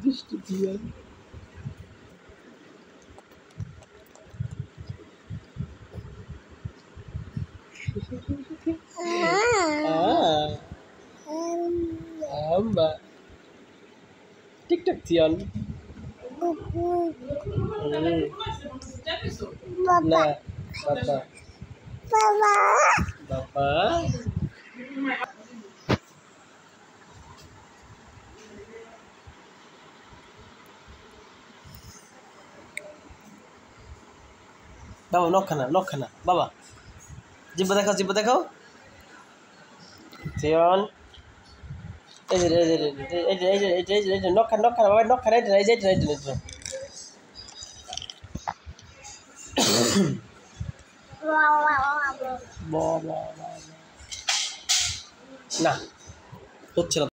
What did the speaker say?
বৃষ্টি দিয়ে Amba. TikTok Tion. Nah, Papa. Papa. Baba nok khana. Baba. Jibba dekhao. Tion. এই knock খান বাবা knock খান এই যে না হচ্ছে না